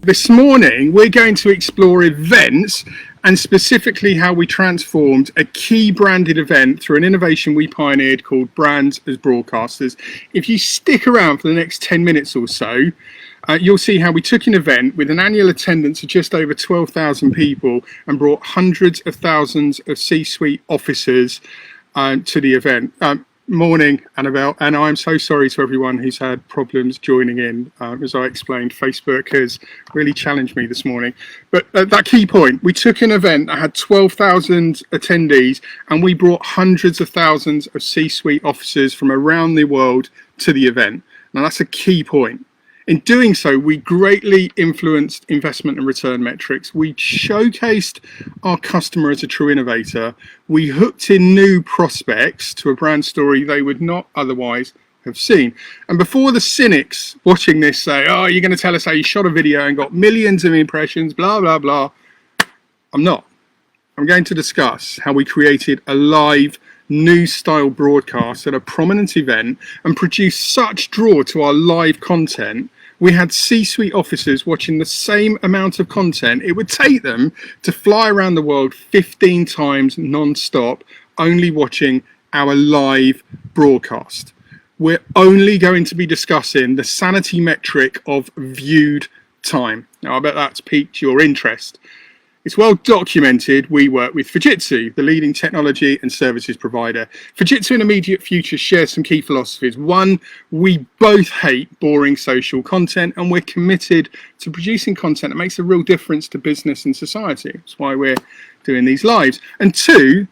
This morning, we're going to explore events and specifically how we transformed a key branded event through an innovation we pioneered called Brands as Broadcasters. If you stick around for the next 10 minutes or so, you'll see how we took an event with an annual attendance of just over 12,000 people and brought hundreds of thousands of C-suite officers to the event. Morning, Annabelle, and I'm so sorry to everyone who's had problems joining in. As I explained, Facebook has really challenged me this morning. But that key point, we took an event that had 12,000 attendees and we brought hundreds of thousands of C-suite officers from around the world to the event. Now that's a key point. In doing so, we greatly influenced investment and return metrics. We showcased our customer as a true innovator. We hooked in new prospects to a brand story they would not otherwise have seen. And before the cynics watching this say, oh, you're going to tell us how you shot a video and got millions of impressions, blah, blah, blah. I'm not. I'm going to discuss how we created a live news style broadcast at a prominent event and produced such draw to our live content. We had C-suite officers watching the same amount of content it would take them to fly around the world 15 times non-stop, only watching our live broadcast. We're only going to be discussing the sanity metric of viewed time. Now, I bet that's piqued your interest. It's well documented we work with Fujitsu, the leading technology and services provider. Fujitsu and Immediate Future share some key philosophies. One, we both hate boring social content and we're committed to producing content that makes a real difference to business and society. That's why we're doing these lives. And two,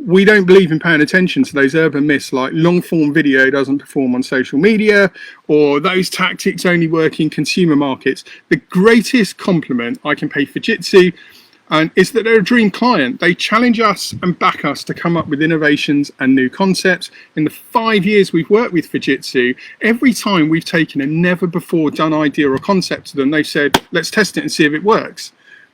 we don't believe in paying attention to those urban myths like long form video doesn't perform on social media or those tactics only work in consumer markets. The greatest compliment I can pay Fujitsu is that they're a dream client. They challenge us and back us to come up with innovations and new concepts. In the 5 years we've worked with Fujitsu, every time we've taken a never before done idea or concept to them, they've said, let's test it and see if it works.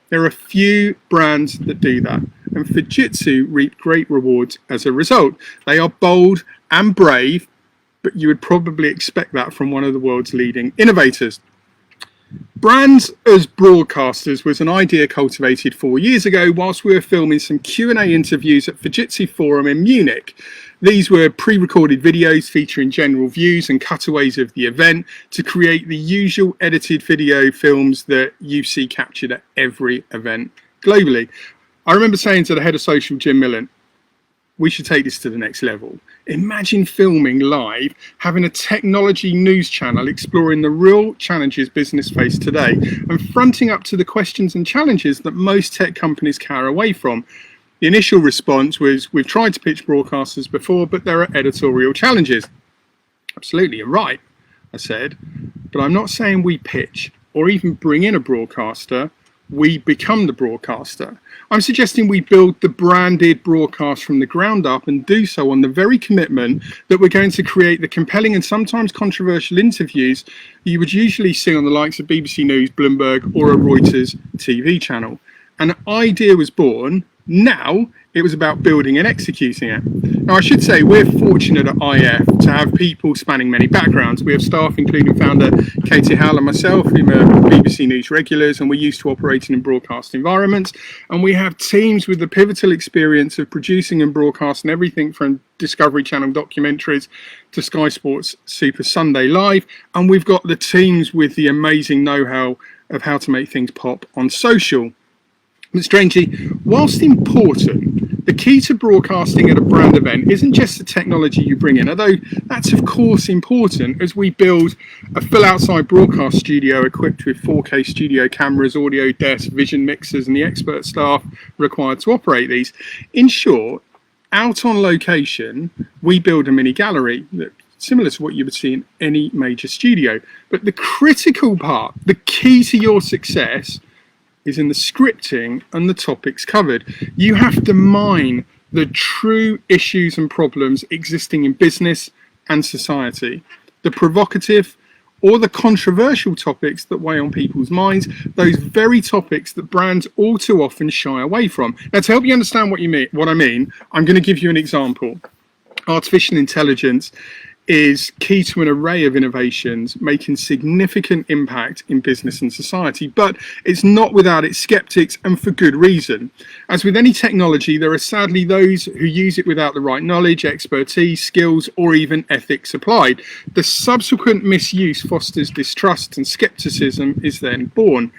There are a few brands that do that, and Fujitsu reap great rewards as a result. They are bold and brave, but you would probably expect that from one of the world's leading innovators. Brands as Broadcasters was an idea cultivated 4 years ago whilst we were filming some Q&A interviews at Fujitsu Forum in Munich. These were pre-recorded videos featuring general views and cutaways of the event to create the usual edited video films that you see captured at every event globally. I remember saying to the head of social, Jim Millen, we should take this to the next level. Imagine filming live, having a technology news channel exploring the real challenges business face today and fronting up to the questions and challenges that most tech companies cower away from. The initial response was, we've tried to pitch broadcasters before, but there are editorial challenges. Absolutely, you're right, I said, but I'm not saying we pitch or even bring in a broadcaster. We become the broadcaster. I'm suggesting we build the branded broadcast from the ground up and do so on the very commitment that we're going to create the compelling and sometimes controversial interviews you would usually see on the likes of BBC News, Bloomberg or a Reuters TV channel. An idea was born. Now it was about building and executing it. Now I should say we're fortunate at IF to have people spanning many backgrounds. We have staff including founder Katie Howell and myself who are BBC News regulars and we're used to operating in broadcast environments, and we have teams with the pivotal experience of producing and broadcasting everything from Discovery Channel documentaries to Sky Sports Super Sunday Live, and we've got the teams with the amazing know-how of how to make things pop on social. But strangely, whilst important, the key to broadcasting at a brand event isn't just the technology you bring in, although that's of course important as we build a full outside broadcast studio equipped with 4K studio cameras, audio desks, vision mixers and the expert staff required to operate these. In short, out on location, we build a mini gallery that similar to what you would see in any major studio. But the critical part, the key to your success, is in the scripting and the topics covered. You have to mine the true issues and problems existing in business and society, the provocative or the controversial topics that weigh on people's minds, those very topics that brands all too often shy away from. Now, to help you understand what I mean, I'm going to give you an example. Artificial intelligence is key to an array of innovations making significant impact in business and society, but it's not without its skeptics, and for good reason. As with any technology, there are sadly those who use it without the right knowledge, expertise, skills, or even ethics applied. The subsequent misuse fosters distrust, and skepticism is then born.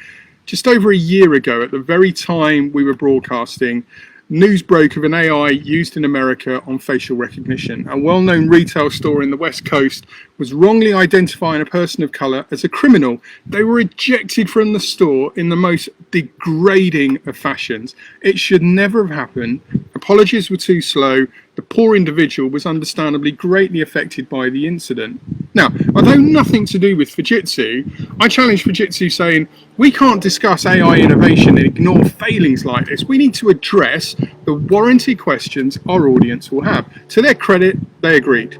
Just over a year ago, at the very time we were broadcasting, news broke of an AI used in America on facial recognition. A well-known retail store in the West Coast was wrongly identifying a person of colour as a criminal. They were ejected from the store in the most degrading of fashions. It should never have happened. Apologies were too slow. The poor individual was understandably greatly affected by the incident. Now, although nothing to do with Fujitsu, I challenge Fujitsu saying, we can't discuss AI innovation and ignore failings like this. We need to address the warranty questions our audience will have. To their credit, they agreed.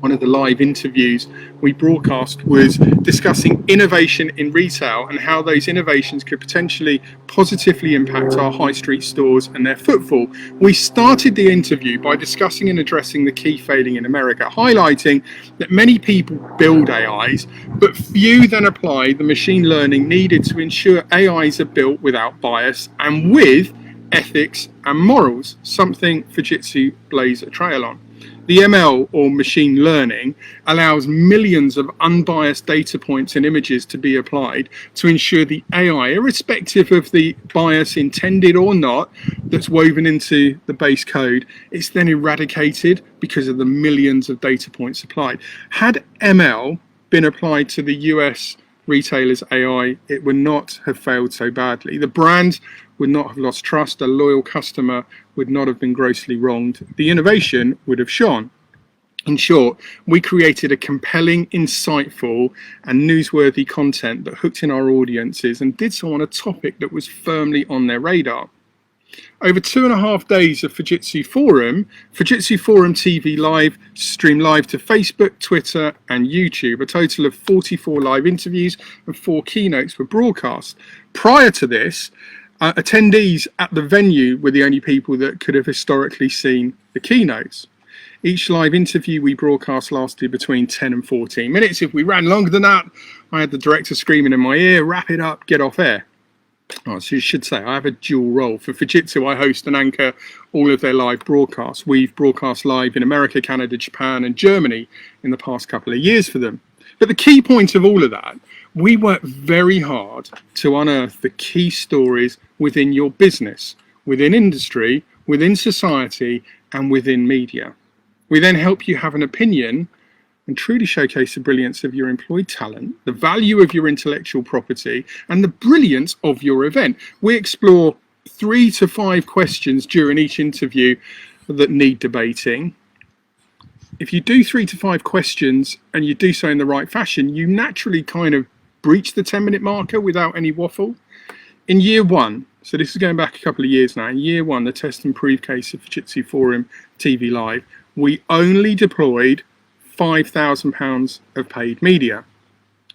One of the live interviews we broadcast was discussing innovation in retail and how those innovations could potentially positively impact our high street stores and their footfall. We started the interview by discussing and addressing the key failing in America, highlighting that many people build AIs, but few then apply the machine learning needed to ensure AIs are built without bias and with ethics and morals, something Fujitsu blazed a trail on. The ML, or machine learning, allows millions of unbiased data points and images to be applied to ensure the AI, irrespective of the bias intended or not that's woven into the base code, it's then eradicated because of the millions of data points applied. Had ML been applied to the US retailers' AI, it would not have failed so badly. The brand would not have lost trust, a loyal customer would not have been grossly wronged, the innovation would have shone. In short, we created a compelling, insightful and newsworthy content that hooked in our audiences and did so on a topic that was firmly on their radar. Over 2.5 days of Fujitsu Forum TV Live streamed live to Facebook, Twitter and YouTube. A total of 44 live interviews and 4 keynotes were broadcast. Prior to this, attendees at the venue were the only people that could have historically seen the keynotes. Each live interview we broadcast lasted between 10 and 14 minutes. If we ran longer than that, I had the director screaming in my ear, wrap it up, get off air. Oh, so you should say I have a dual role. For Fujitsu, I host and anchor all of their live broadcasts. We've broadcast live in America, Canada, Japan and Germany in the past couple of years for them. But the key point of all of that, we work very hard to unearth the key stories within your business, within industry, within society and within media. We then help you have an opinion and truly showcase the brilliance of your employed talent, the value of your intellectual property, and the brilliance of your event. We explore 3 to 5 questions during each interview that need debating. If you do 3 to 5 questions and you do so in the right fashion, you naturally kind of breach the 10-minute marker without any waffle. In year 1, so this is going back a couple of years now, in year 1, the test and prove case of Fujitsu Forum TV Live, we only deployed £5,000 of paid media.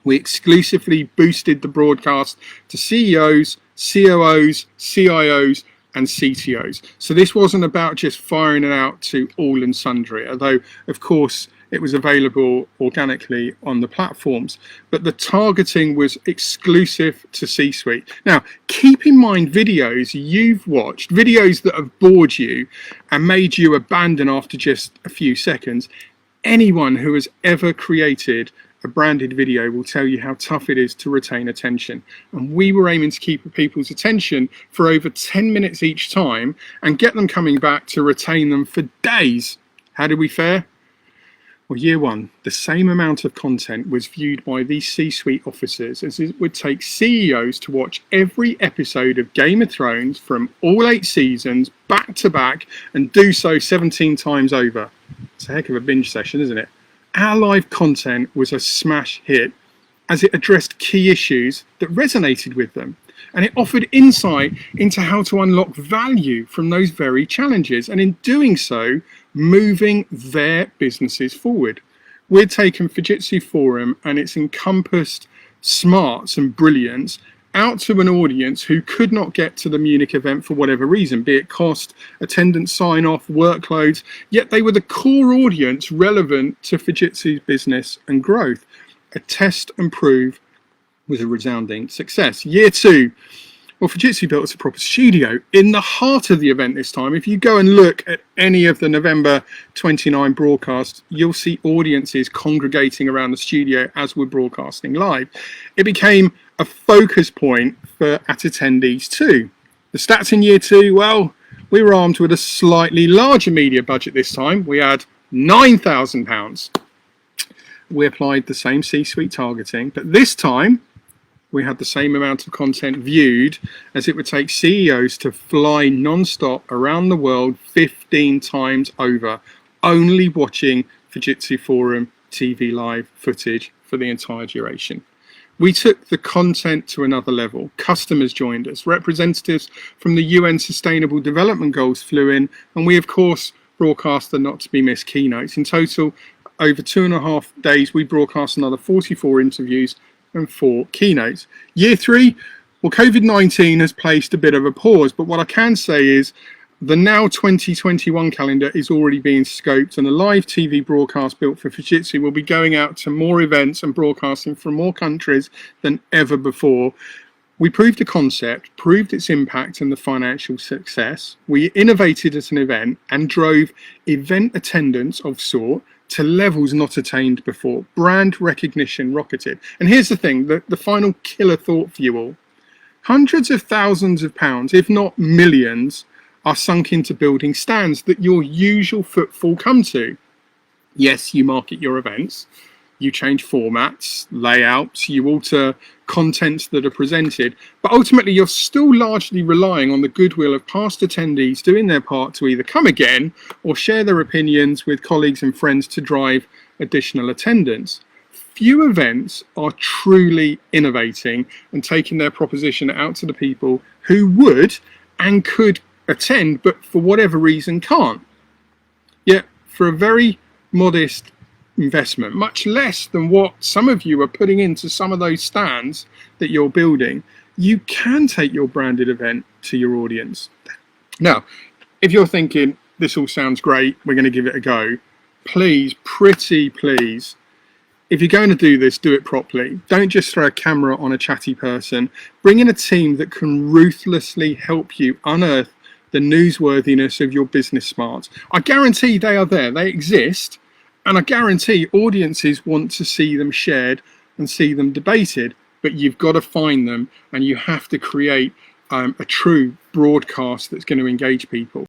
We exclusively boosted the broadcast to CEOs, COOs, CIOs and CTOs. So this wasn't about just firing it out to all and sundry, although of course it was available organically on the platforms, but the targeting was exclusive to C-suite. Now, keep in mind videos you've watched, videos that have bored you and made you abandon after just a few seconds. Anyone who has ever created a branded video will tell you how tough it is to retain attention. And we were aiming to keep people's attention for over 10 minutes each time and get them coming back to retain them for days. How did we fare? Well, year 1, the same amount of content was viewed by these C-suite officers as it would take CEOs to watch every episode of Game of Thrones from all 8 seasons back to back and do so 17 times over. It's a heck of a binge session, isn't it? Our live content was a smash hit as it addressed key issues that resonated with them. And it offered insight into how to unlock value from those very challenges. And in doing so, moving their businesses forward. We've taken Fujitsu Forum and it's encompassed smarts and brilliance out to an audience who could not get to the Munich event for whatever reason, be it cost, attendance sign-off, workloads, yet they were the core audience relevant to Fujitsu's business and growth. A test and prove was a resounding success. Year 2, well, Fujitsu built us a proper studio in the heart of the event this time. If you go and look at any of the November 29 broadcasts, you'll see audiences congregating around the studio as we're broadcasting live. It became a focus point at attendees too. The stats in year 2, well, we were armed with a slightly larger media budget this time. We had £9,000. We applied the same C-suite targeting, but this time we had the same amount of content viewed as it would take CEOs to fly non-stop around the world 15 times over, only watching Fujitsu Forum TV live footage for the entire duration. We took the content to another level. Customers joined us, representatives from the UN Sustainable Development Goals flew in, and we of course broadcast the not to be missed keynotes. In total, over 2.5 days, we broadcast another 44 interviews and 4 keynotes. Year 3, well, COVID-19 has placed a bit of a pause, but what I can say is the now 2021 calendar is already being scoped, and a live TV broadcast built for Fujitsu will be going out to more events and broadcasting from more countries than ever before. We proved the concept, proved its impact and the financial success. We innovated at an event and drove event attendance of sort to levels not attained before. Brand recognition rocketed. And here's the thing, the final killer thought for you all. Hundreds of thousands of pounds, if not millions, are sunk into building stands that your usual footfall come to. Yes, you market your events, you change formats, layouts, you alter contents that are presented, but ultimately you're still largely relying on the goodwill of past attendees doing their part to either come again or share their opinions with colleagues and friends to drive additional attendance. Few events are truly innovating and taking their proposition out to the people who would and could attend, but for whatever reason can't. Yet, for a very modest investment, much less than what some of you are putting into some of those stands that you're building, you can take your branded event to your audience. Now, if you're thinking, this all sounds great, we're going to give it a go, please, pretty please, if you're going to do this, do it properly. Don't just throw a camera on a chatty person. Bring in a team that can ruthlessly help you unearth the newsworthiness of your business smarts. I guarantee they are there, they exist, and I guarantee audiences want to see them shared and see them debated, but you've got to find them and you have to create a true broadcast that's going to engage people.